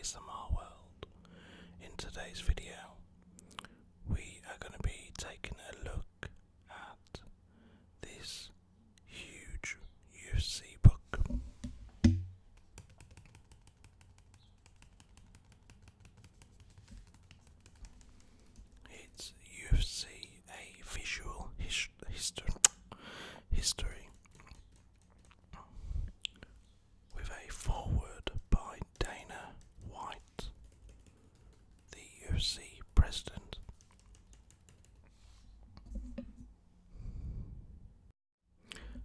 ASMR world. In today's video, we are going to be taking a look at this huge UFC book. It's UFC, a visual history with a foreword by Dana White, the UFC president.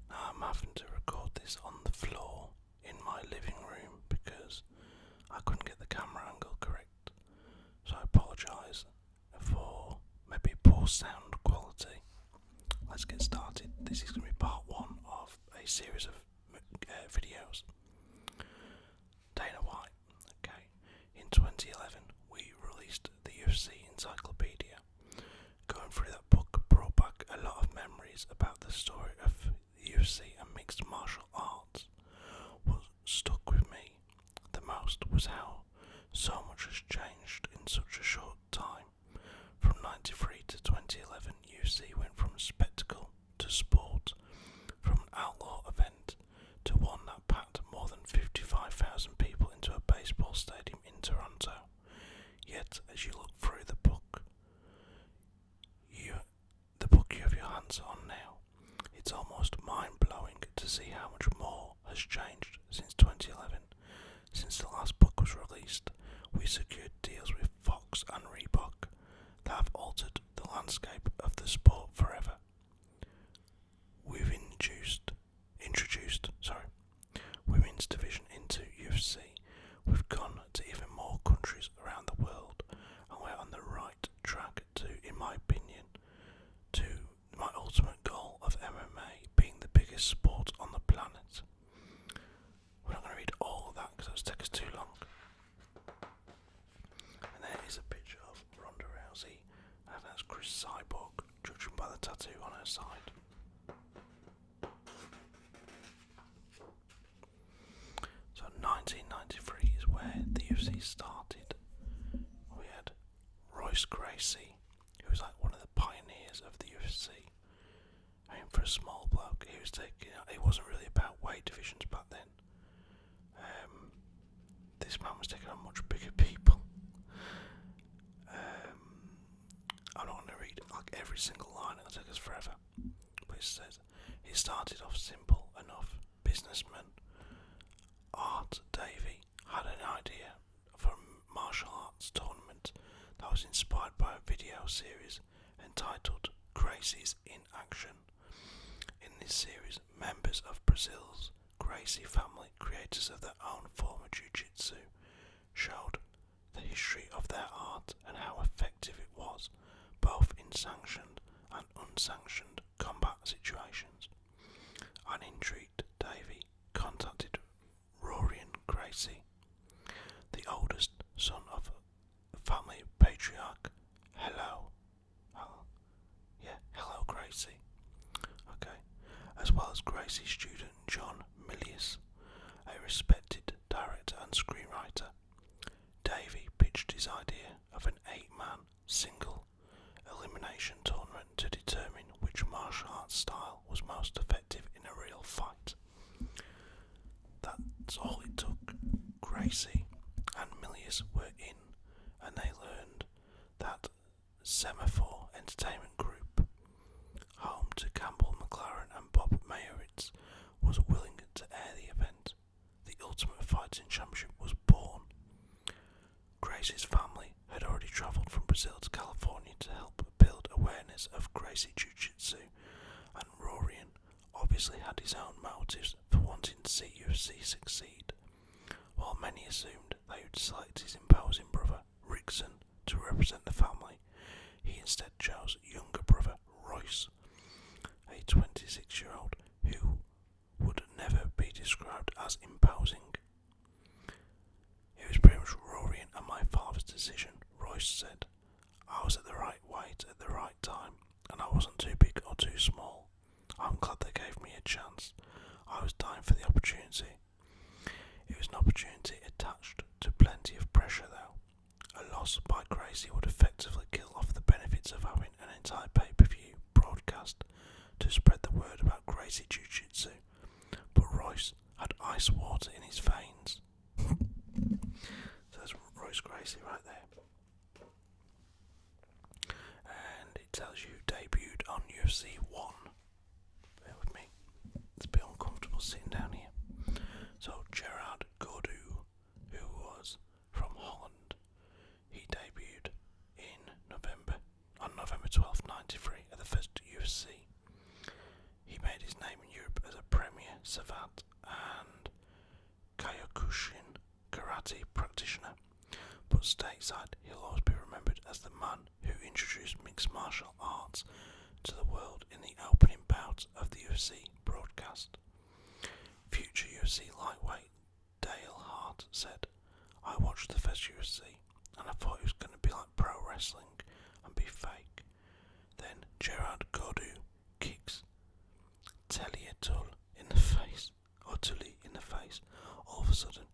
Now I'm having to record this on the floor in my living room because I couldn't get the camera angle correct, so I apologise for maybe poor sound quality. Let's get started. This is going to be part one of a series of videos. Dana White. Okay. In 2011, we released the UFC Encyclopedia. Going through that book brought back a lot of memories about the story of the UFC and mixed martial arts. What stuck with me the most was how so much has changed in such a short time. From 93 to 2011, UFC went from spectacle to sport, from an outlaw event to one that packed more than 55,000 people into a baseball stadium in Toronto. Yet, as you look through the book you have your hands on now, it's almost mind-blowing to see how much more has changed since 2011. Since the last book was released, we secured deals with Fox and Reebok that have altered the landscape of the sport forever. We've introduced women's division into UFC. We've gone to even more countries around the world, and we're on the right track to, in my opinion, to my ultimate goal of MMA being the biggest sport on the planet. We're not going to read all of that because that would take us too long. And there is a picture of Ronda Rousey, and that's Chris Cyborg, judging by the tattoo on her side. So 1993 is where the UFC started. We had Royce Gracie, who was like one of the pioneers of the UFC. I mean, for a small bloke, he wasn't really about weight divisions back then. This man was taking on much bigger people. I'm not going to read like every single line, it'll take us forever. But it says, he started off simple enough businessman. Art Davey had an idea for a martial arts tournament that was inspired by a video series entitled Gracie's in Action. In this series, members of Brazil's Gracie family, creators of their own form of jiu-jitsu, showed the history of their art and how effective it was, both in sanctioned and unsanctioned combat situations. Unintrigued, Davey contacted Rorian Gracie, the oldest son of family patriarch. Hello Gracie. Okay. As well as Gracie's student John Milius, a respected director and screenwriter. Davey pitched his idea of an 8-man single elimination tournament to determine which martial arts style was most effective in a real fight. That's all it took. Gracie and Milius were in, and they learned that Semaphore Entertainment Group, home to Campbell McLaren and Bob Mayeritz, was willing to air the event. The Ultimate Fighting Championship was born. Gracie's family had already travelled from Brazil to California to help build awareness of Gracie Jiu-Jitsu, and Rorian obviously had his own motives for wanting to see UFC succeed. While many assumed they would select his imposing brother, Rickson, to represent the family, he instead chose younger brother, Royce, a 26-year-old who would never be described as imposing. It was pretty much Rorian and my father's decision, Royce said. I was at the right weight at the right time, and I wasn't too big or too small. I'm glad they gave me a chance. I was dying for the opportunity. It was an opportunity attached to plenty of pressure UFC 1. Bear with me. It's a bit uncomfortable sitting down here. So Gerard Gordeau, who was from Holland, he debuted on November 12th, 93 at the first UFC. He made his name in Europe as a premier savate and Kyokushin karate practitioner, but stateside he'll always be remembered as the man who introduced mixed martial arts to the world in the opening bout of the UFC broadcast. Future UFC lightweight Dale Hart said, "I watched the first UFC and I thought it was going to be like pro wrestling and be fake. Then Gerard Gordeau kicks Tully in the face. All of a sudden,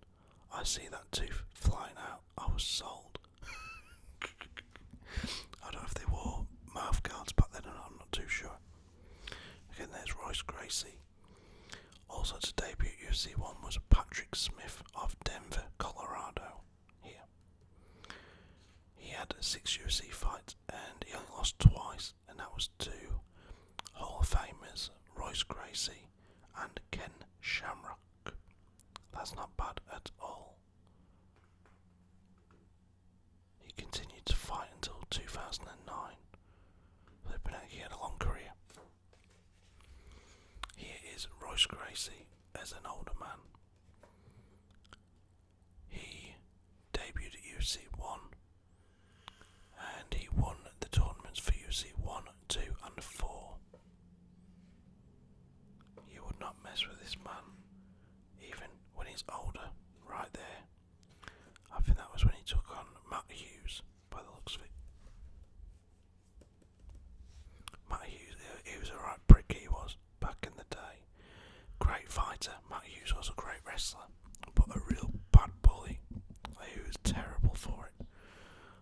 I see that tooth flying out. I was sold." I don't know if they wore mouth guards back then or not, I'm not too sure. Again, there's Royce Gracie. Also to debut at UFC 1 was Patrick Smith of Denver, Colorado. Here. He had 6 UFC fights and he only lost twice, and that was to Hall of Famers Royce Gracie and Ken Shamrock. That's not bad at all. He continued to fight until 2009. He had a long career. Here is Royce Gracie as an older man. He debuted at UFC 1 and he won the tournaments for UFC 1, 2 and 4. You would not mess with this man, even when he's older, right there. I think that was when he took on Matt Hughes, by the looks of it. Matt Hughes, he was a right prick, he was, back in the day. Great fighter, Matt Hughes was a great wrestler, but a real bad bully. He was terrible for it.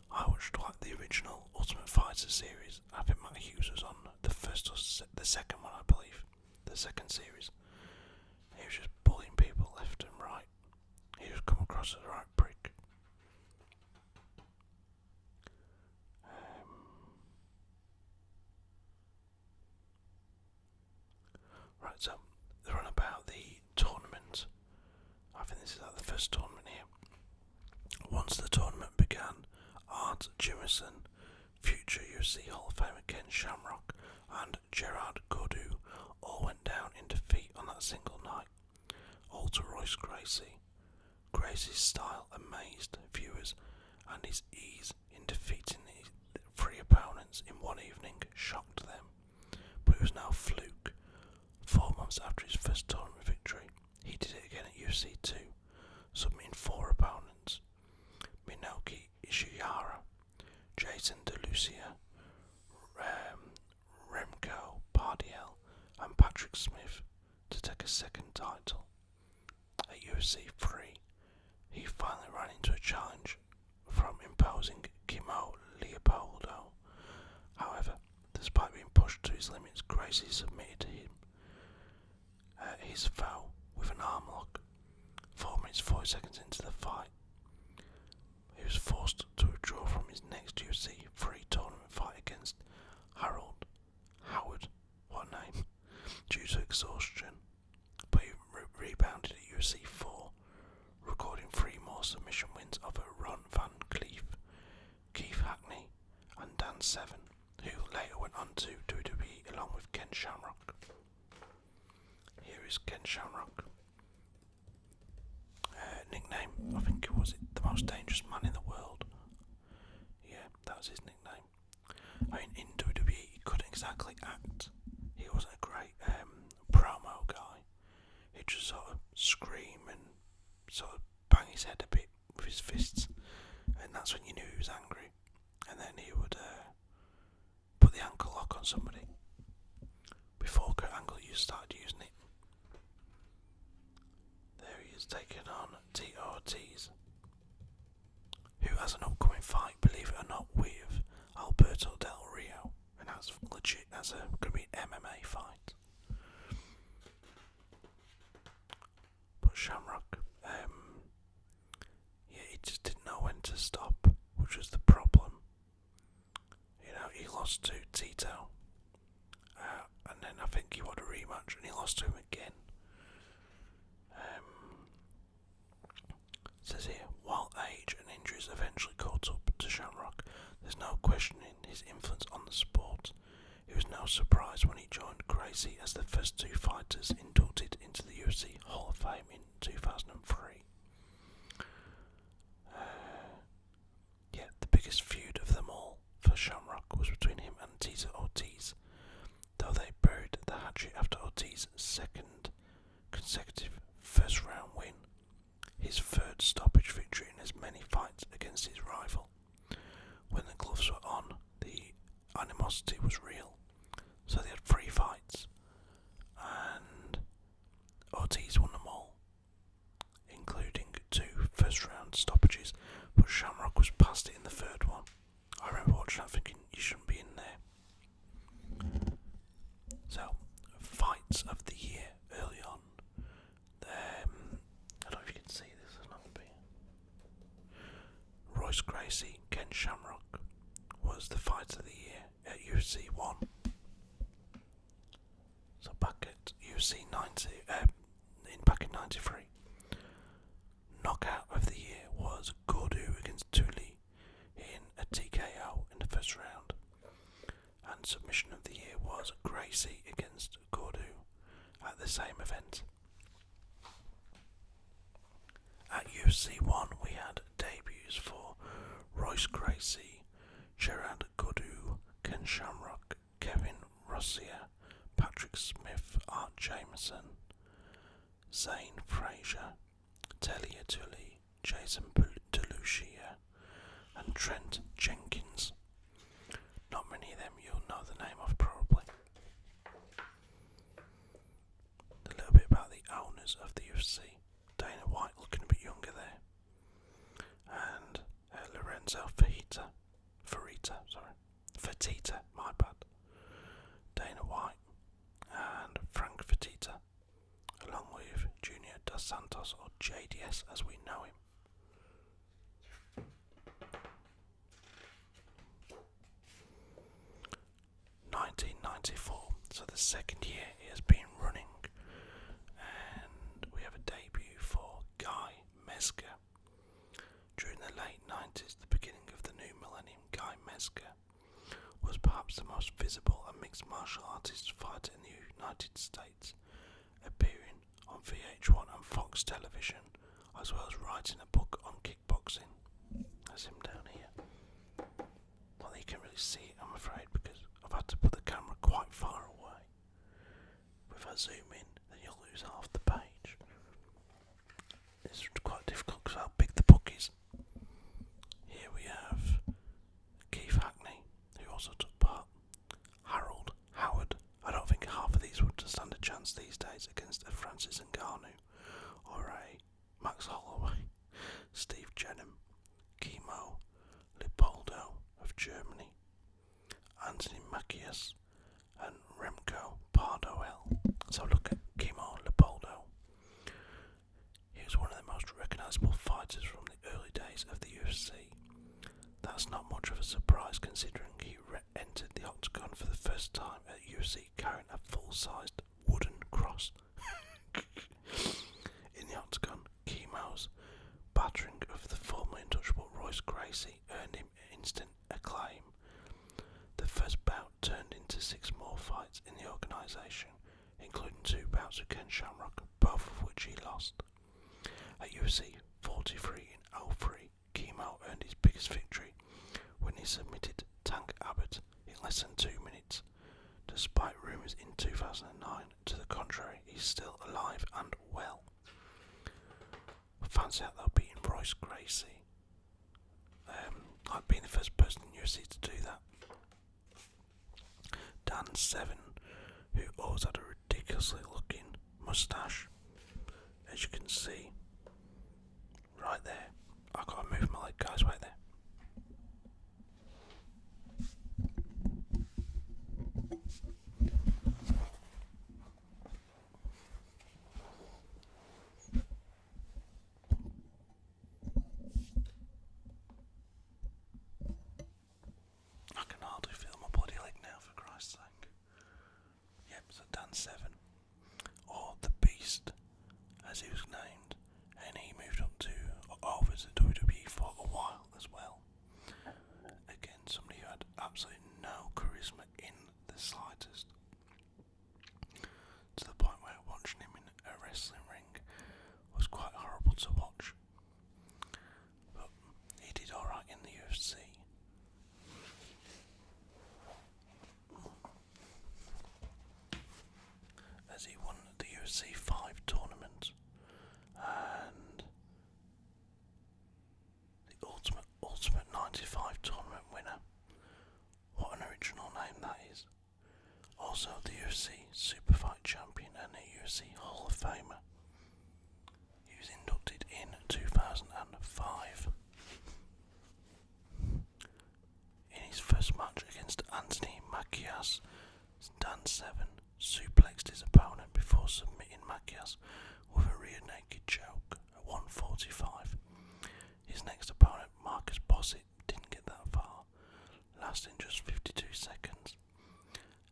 I watched like the original Ultimate Fighter series. I think Matt Hughes was on the first or the second one, I believe. The second series. He was just bullying people left and right. He just come across as a right prick. Right, so they're on about the tournament. I think this is like the first tournament here. Once the tournament began, Art Jimison, future UFC Hall of Famer Ken Shamrock, and Gerard Gordeau all went down in defeat on that single night. All to Royce Gracie. Gracie's style amazed viewers, and his ease in defeating his 3 opponents in one evening shocked them. But it was now fluke. 4 months after his first tournament victory, he did it again at UFC 2, submitting 4 opponents: Minoki Ishihara, Jason DeLucia, Remco Pardiel, and Patrick Smith, to take a second title. At UFC 3, he finally ran into a challenge from imposing Kimo Leopoldo. However, despite being pushed to his limits, Gracie submitted him. His foul with an arm lock. 4 minutes 40 seconds into the fight, he was forced to withdraw from his next UFC 3 tournament fight against Harold Howard, what name, due to exhaustion, but he rebounded at UFC 4, recording 3 more submission wins over Ron Van Cleef, Keith Hackney and Dan Severn, who later went on to WWE along with Ken Shamrock. Here is Ken Shamrock. Nickname, I think it was the most dangerous man in the world. Yeah, that was his nickname. I mean, in WWE he couldn't exactly act. He wasn't a great promo guy. He'd just sort of scream and sort of bang his head a bit with his fists, and that's when you knew he was angry. And then he would put the ankle lock on somebody. Before Kurt Angle started using it. There he is taking on Tito Ortiz, who has an upcoming fight, believe it or not, with Alberto Del Rio, and that's legit. That's going to be an MMA fight. But Shamrock, he just didn't know when to stop, which was the problem. You know, he lost to Tito, think he wanted a rematch, and he lost to him again. It says here, while age and injuries eventually caught up to Shamrock, there's no questioning his influence on the sport. It was no surprise when he joined Gracie as the first two fighters inducted into the UFC Hall of Fame in 2003. The biggest feud of them all for Shamrock was between him and Tito Ortiz, though they buried the hatchet after Ortiz's second consecutive first round win, his third stoppage victory in as many fights against his rival. When the gloves were on, the animosity was real, so they had 3 fights, and Ortiz won them all, including 2 first round stoppages, but Shamrock was past it in the third one. I remember watching that thinking, you shouldn't be in there. So, fights of the year early on. I don't know if you can see this or not. Royce Gracie, Ken Shamrock was the fight of the year at UFC 1. So back at UFC 90, back in 93. Knockout of the year was Gordu against Tuli in a TKO in the first round. And submission of the year was Gracie against Gordu at the same event. At UFC 1 we had debuts for Royce Gracie, Gerard Gordu, Ken Shamrock, Kevin Rossier, Patrick Smith, Art Jameson, Zane Frazier, Talia Tully, Jason DeLucia, and Trent Jenkins. Not many of them you'll know the name of probably. A little bit about the owners of the UFC. Dana White looking a bit younger there, and Lorenzo Fertitta, my bad. Dana White and Frank Fertitta, along with Junior Dos Santos, or JDS as we know him. '94, so the second year it has been running, and we have a debut for Guy Mezger. During the late 90s, the beginning of the new millennium, Guy Mezger was perhaps the most visible and mixed martial artist fighter in the United States, appearing on VH1 and Fox Television, as well as writing a book on kickboxing. That's him down here. Not that you can really see it, I'm afraid, because I've had to put the camera quite far away. But if I zoom in, then you'll lose half the page. It's quite difficult because how big the book is. Here we have Keith Hackney, who also took part. Harold Howard. I don't think half of these would stand a chance these days against a Francis Ngannou or a Max Holloway. Steve Jenham, Kimo Leopoldo of Germany, Anthony Macias, and Remco Pardoel. So look at Kimo Leopoldo. He was one of the most recognisable fighters from the early days of the UFC. That's not much of a surprise considering he entered the octagon for the first time at UFC carrying a full-sized wooden cross. In the octagon, Kimo's battering of the formerly untouchable Royce Gracie earned him instant acclaim. The first bout turned into 6 more fights in the organisation, including 2 bouts with Ken Shamrock, both of which he lost. At UFC 43 in 03, Kimo earned his biggest victory when he submitted Tank Abbott in less than 2 minutes. Despite rumours in 2009 to the contrary, he's still alive and well. Fancy out though beating Royce Gracie. I've been the first person in UFC to do that. Dan Seven, who always had a ridiculously looking moustache, as you can see, right there. I've got to move my leg, guys, right there. I can hardly feel my bloody leg now, for Christ's sake. Yep, so Dan 7, or the Beast, as he was named, and he moved up to over to WWE for a while as well. Again, somebody who had absolutely no charisma in the slightest, to the point where watching him in a wrestling ring was quite horrible to watch. But he did alright in the UFC. As he won the UFC 5 tournament and the Ultimate 95 tournament winner. What an original name that is. Also the UFC Superfight champion and a UFC Hall of Famer. He was inducted in 2005. In his first match against Anthony Macias, Dan Severn suplexed his opponent before submitting Macias with a rear naked choke at 145. His next opponent, Marcus Bossett, didn't get that far, lasting just 52 seconds.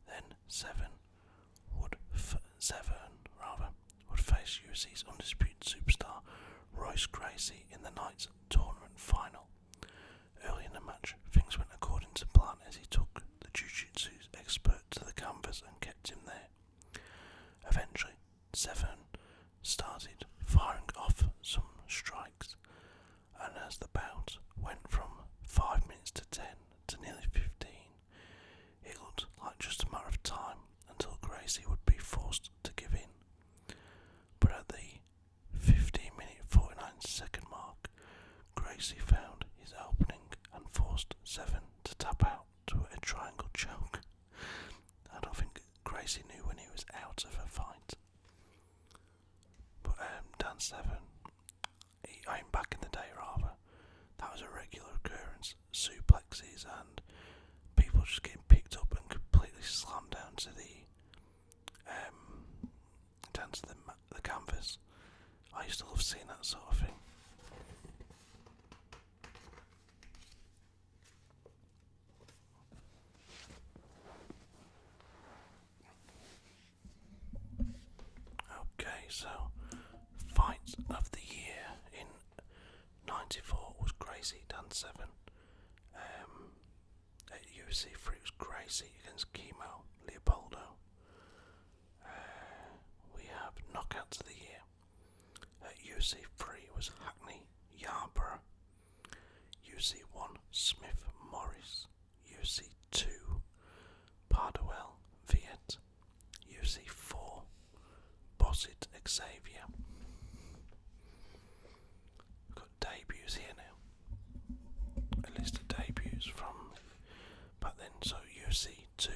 Then Severn would face UFC's undisputed superstar Royce Gracie in the night's tournament final. Early in the match, things went according to plan as he took the jiu-jitsu expert to the canvas and kept him there. Eventually, Severn started firing off some strikes, and as the bout went from 5 minutes to 10 to nearly 15, it looked like just a matter of time until Gracie would be forced to give in. But at the 15-minute 49-second mark, Gracie found his opening and forced Severn to tap out to a triangle choke. I don't think Gracie knew when he was out of a fight. But Dan Severn, back in the day rather, that was a regular occurrence. Suplexes and people just getting picked up and completely slammed down to the canvas. I used to love seeing that sort of thing. Okay, so fight of the year in '94 was Gracie Dan Severn. At UFC 3 it was Gracie against Chemo Leopoldo. We have knockouts of the year. At UFC 3 was Hackney Yarborough. UFC 1 Smith Morris. UFC 2 Pardewell Viet. UFC 4 Bossett Xavier. We've got debuts here now. A list of debuts from back then. So UFC 2,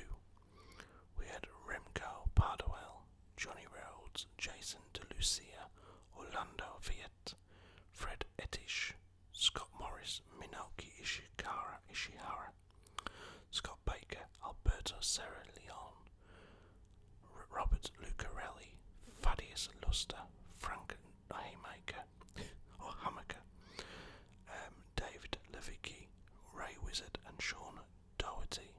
we had Remco Pardewell, Johnny Rhodes, Jason DeLucia, Orlando Viet, Fred Ettish, Scott Morris, Minoki Ishihara, Scott Baker, Alberto Serra Leone, Robert Lucarelli, Thaddeus Luster, Frank Hammaker, David Levicki, Ray Wizard and Sean Daugherty.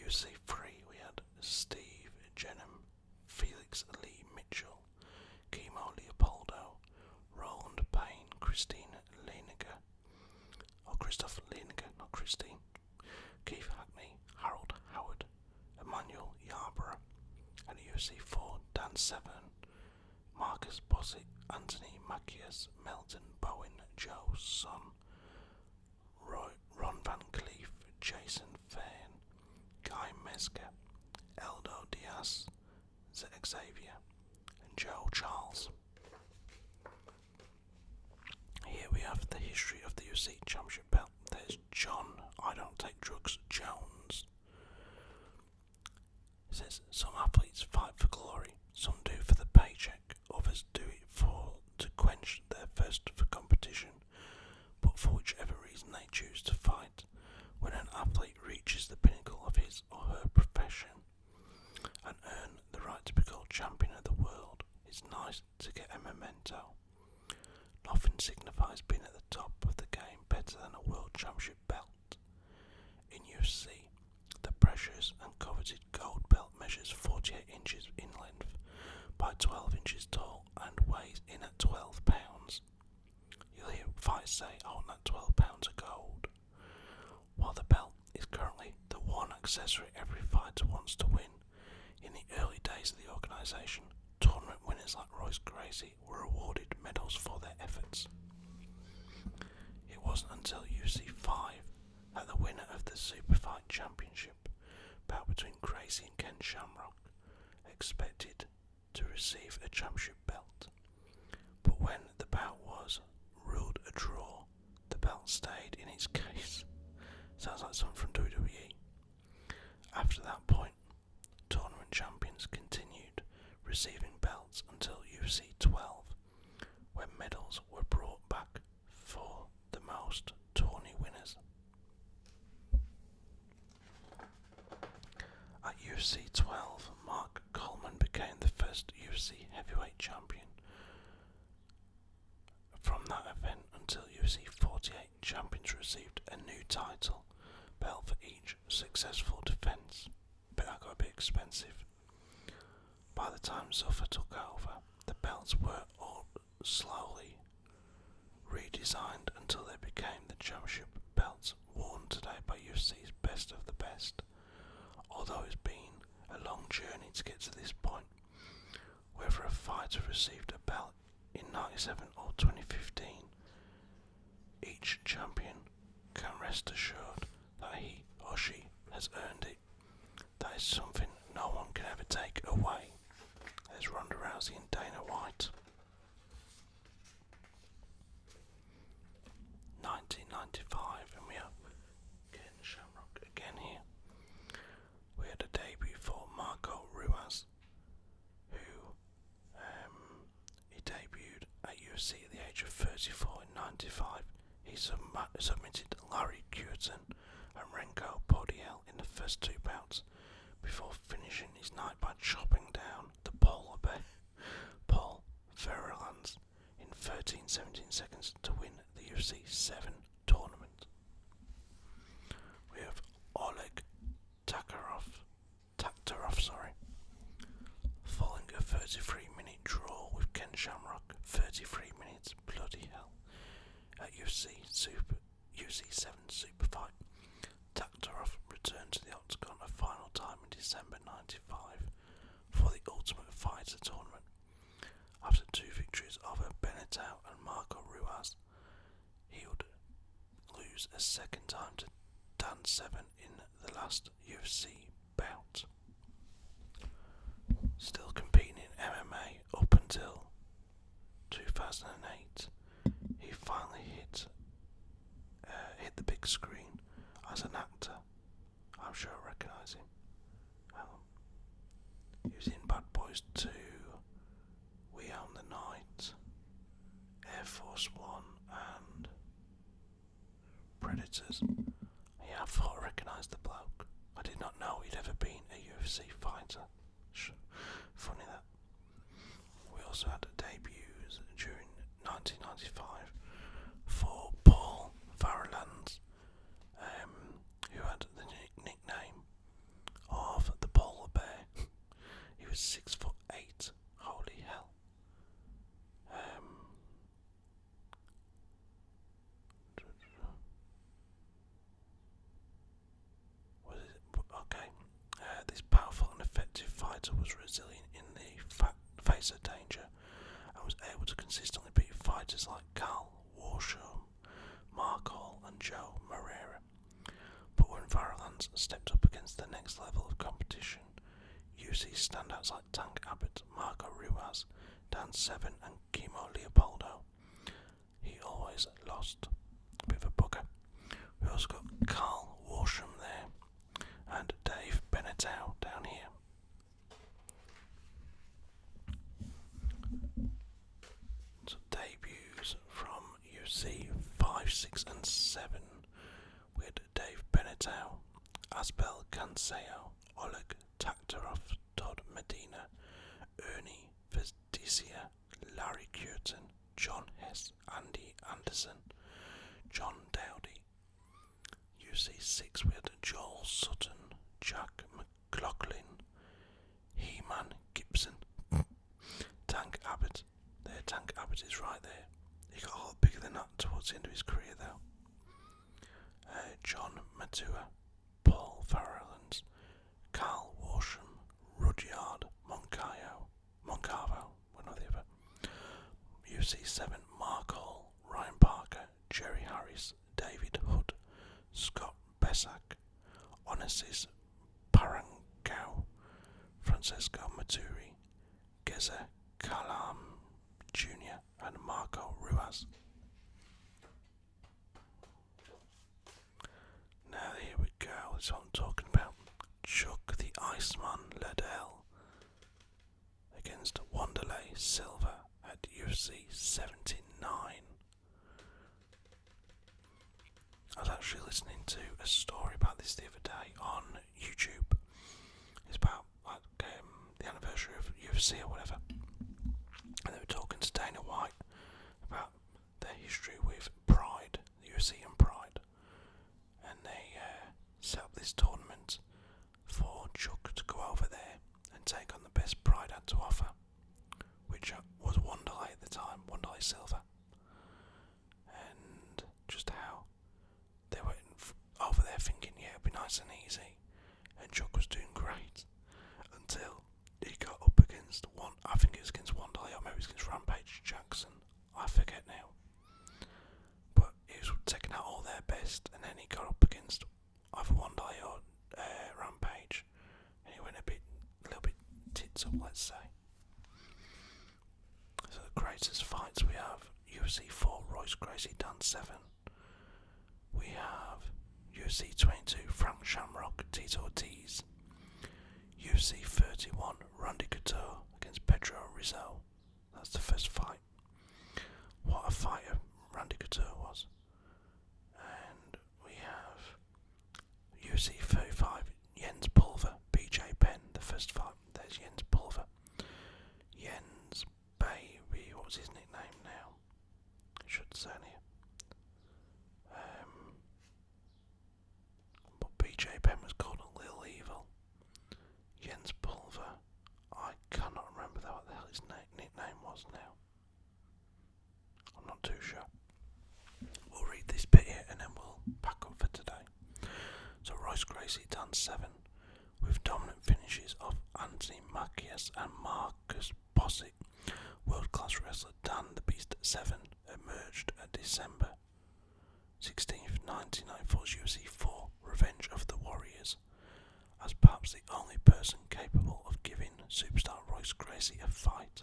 UFC 3 we had Steve Jenham, Felix Lee Mitchell, Chemo Leopoldo, Roland Payne, Christopher Leiniger, not Christine, Keith Hackney, Harold Howard, Emmanuel Yarborough, and UFC 4 Dan Severn, Marcus Bossett, Anthony Macias, Melton Bowen, Joe Son, Ron Van Cleef, Jason Fairn, Guy Mezger, Eldo Diaz, Xavier, and Joe Charles. Here we have the history of the UFC Championship belt. There's John I Don't Take Drugs Jones. It says, some athletes fight for glory, some do for the paycheck, others do it to quench their thirst for competition, but for whichever reason they choose to fight, when an athlete reaches the pinnacle of his or her profession and earn the right to be called champion of the world, it's nice to get a memento. Nothing signifies being at the top of the game better than a world championship belt. In UFC, The precious and coveted gold belt measures 48 inches in length by 12 inches tall and weighs in at 12 pounds. You'll hear fighters say, "I want that 12 pounds of gold." While the belt is currently the one accessory every fighter wants to win, in the early days of the organisation, tournament winners like Royce Gracie were awarded medals for their efforts. It wasn't until UFC 5 that the winner of the Super Fight Championship, bout between Gracie and Ken Shamrock, expected to receive a championship belt. But when the bout was ruled a draw, the belt stayed in its case. Sounds like something from WWE. After that point, tournament champions continued receiving belts until UFC 12, when medals were brought back for the most tourney winners. At UFC 12, Mark Coleman became the first UFC heavyweight champion. From that event until UFC 48, champions received a new title belt for each successful defense, but that got a bit expensive. By the time Zuffa took over, the belts were all slowly redesigned until they became the championship belts worn today by UFC's best of the best. Although it's been a long journey to get to this point, whether a fighter received a belt in 1997 or 2015, each champion can rest assured that he or she has earned it. That is something no one can ever take away. There's Ronda Rousey and Dana White. 1995, and we have Ken Shamrock again here. We had a debut for Marco Ruas, who he debuted at UFC at the age of 34 in 95. He submitted Larry Curtin and Renko Podiel in the first two bouts, before finishing his night by chopping down the polar bear, Paul Verhoeven, in 13-17 seconds to win the UFC 7 tournament. We have Oleg Taktarov, following a 33-minute draw with Ken Shamrock. 33 minutes, bloody hell. At UFC 7 Super Fight, Taktarov returned to the octagon a final time in December 95 for the Ultimate Fighter tournament. After two victories over Benetau and Marco Ruas, he would lose a second time to Dan Severn in the last UFC bout. Still competing in MMA up until 2008, he finally hit the big screen as an actor. I'm sure I recognise him. He was in Bad Boys 2, We Own the Night, Air Force One, and Predators. Yeah, I thought I recognised the bloke. I did not know he'd ever been a UFC fighter. Funny that. We also had debuts during 1995 for Paul Verhoeven, who had the nickname of the polar bear. He was 6'8". Holy hell. Okay. This powerful and effective fighter was resilient in the face of danger and was able to consistently beat fighters like Carl Warsham, Mark Hall and Joe Moreira. But when Verhoeven stepped up against the next level of competition, UFC standouts like Tank Abbott, Marco Ruas, Dan Severn and Kimo Leopoldo, he always lost. A bit of a bugger. We also got Carl Warsham there and Dave Benetau down here. So debuts from UFC 5, 6 and 7 with Dave Benetau, Asbel Canseo, Oleg Taktarov, Todd Medina, Ernie Vesticia, Larry Curtin, John Hess, Andy Anderson, John Dowdy. UFC 6 we had Joel Sutton, Jack McLaughlin, He-Man Gibson, Tank Abbott. There, Tank Abbott is right there. He got a lot bigger than that towards the end of his career, though. John Matua, Paul Farrellands, Carl Warsham, Rudyard Moncavo, one or the other. UFC 7, Mark Hall, Ryan Parker, Jerry Harris, David Hood, Scott Besack, Onassis Parangao, Francesco Maturi, Geza Kalam Jr. and Marco Ruas. Now here we go, that's what I'm talking about. Chuck the Iceman Liddell against Wanderlei Silva at UFC 79. I was actually listening to a story about this the other day on YouTube. It's about the anniversary of UFC or whatever, and they were talking to Dana White about their history with Pride, the UFC and Pride, and they set up this tournament for Chuck to go over there and take on the best Pride had to offer, which was Wanderlei at the time, Wanderlei Silva, and just how they were over there thinking, yeah, it'd be nice and easy, and Chuck was doing great until he got up against I think it was against Wanderlei, or maybe it was against Rampage Jackson, I forget now, but he was taking out all their best, and then he got up against either Wanderlei or Rampage, and he went a little bit tits up, let's say. So the greatest fights we have: UFC 4, Royce Gracie, Dan Severn. We have UFC 22, Frank Shamrock, Tito Ortiz. UFC 31, Randy Couture against Pedro Rizzo. That's the first fight. What a fighter Randy Couture was. And we have UFC 35, Jens Pulver, BJ Penn, the first fight. There's Jens Pulver. Jens Baby, what was his nickname now? I should say here. But BJ Penn was called a Little Evil. Jens Pulver, I cannot remember what the hell his nickname was now. I'm not too sure. We'll read this bit here and then we'll pack up for today. So Royce Gracie, Dan Severn, with dominant finishes of Anthony Macchias and Marcus Bossick. World-class wrestler Dan the Beast Severn emerged at December 16th, 1994's UFC 4, Revenge of the Warriors, as perhaps the only person capable of giving superstar Royce Gracie a fight.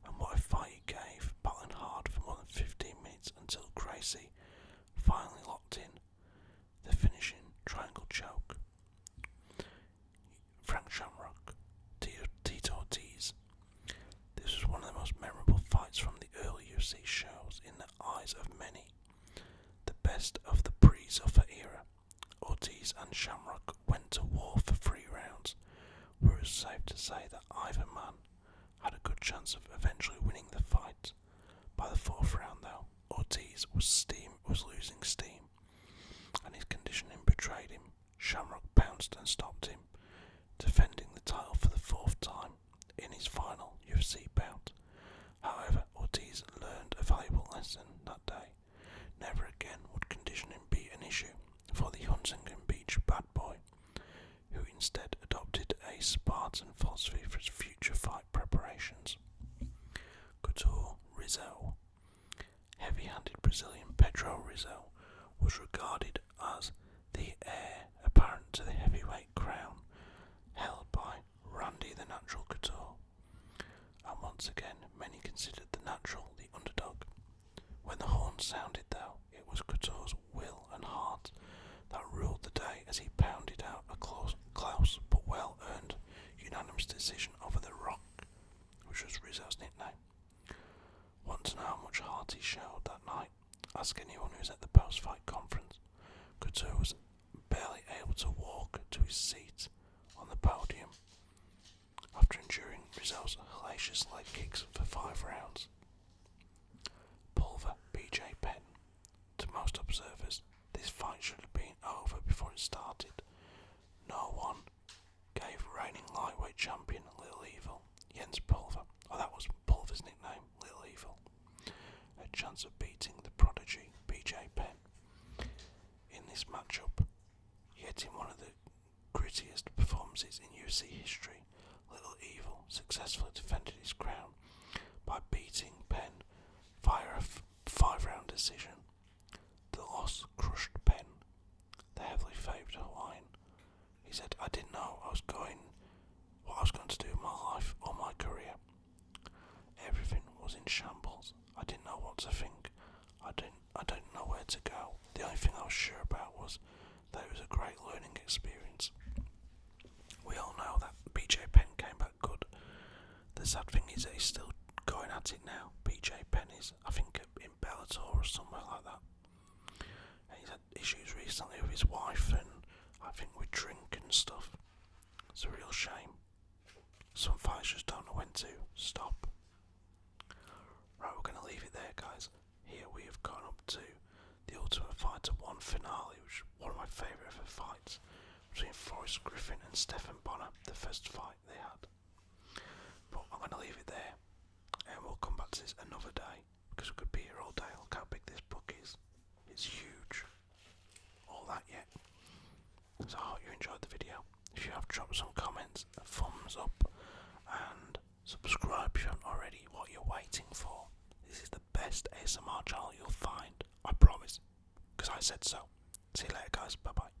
And what a fight he gave, battling hard for more than 15 minutes until Gracie finally locked in the finishing triangle choke. Frank Shamrock, Tito Ortiz. This was one of the most memorable fights from the early UFC shows in the eyes of many. The best of the pre-Zuffa era. Ortiz and Shamrock went to war for 3 rounds, where it was safe to say that either man had a good chance of eventually winning the fight. By the 4th round, though, Ortiz was losing steam, and his conditioning betrayed him. Shamrock pounced and stopped him, defending the title for the 4th time in his final UFC bout. However, Ortiz learned a valuable lesson that day. Never again would conditioning be an issue for the Huntington Beach bad boy, who instead adopted a Spartan philosophy for his future fight preparations. Couture Rizzo. Heavy-handed Brazilian Pedro Rizzo was regarded as the heir apparent to the heavyweight crown held by Randy the Natural Couture, and once again many considered the Natural the underdog. When the horn sounded, though, it was Couture's will and heart that ruled the day as he pounded out a close but well-earned unanimous decision over the Rock, which was Rizzo's nickname. Want to know how much heart he showed that night? Ask anyone who was at the post-fight conference. Couture was barely able to walk to his seat on the podium after enduring Rizzo's hellacious leg kicks for 5 rounds. Pulver, BJ Penn. To most observers, this fight should have been over before it started. No one champion, Little Evil, Jens Pulver. Oh, that was Pulver's nickname, Little Evil. A chance of beating the prodigy, BJ Penn. In this matchup, yet in one of the grittiest performances in UFC history, Little Evil successfully defended his crown by beating Penn via a 5-round decision. The loss crushed Penn, the heavily favoured Hawaiian. He said, "I didn't know what I was going to do in my life or my career. Everything was in shambles. I didn't know what to think. I didn't know where to go. The only thing I was sure about was that it was a great learning experience." We all know that BJ Penn came back good. The sad thing is that he's still going at it now. BJ Penn is, I think, in Bellator or somewhere like that. And he's had issues recently with his wife and I think with drink and stuff. It's a real shame. Some fights just don't know when to stop. Right, we're going to leave it there, guys. Here we have gone up to the Ultimate Fighter 1 finale, which is one of my favourite ever fights, between Forrest Griffin and Stephen Bonner, the first fight they had. But I'm going to leave it there, and we'll come back to this another day, because we could be here all day. Look how big this book is. It's huge. All that yet. So I hope you enjoyed the video. If you have, drop some comments, a thumbs up, and subscribe if you haven't already. What you're waiting for. This is the best ASMR channel you'll find. I promise. Because I said so. See you later, guys. Bye bye.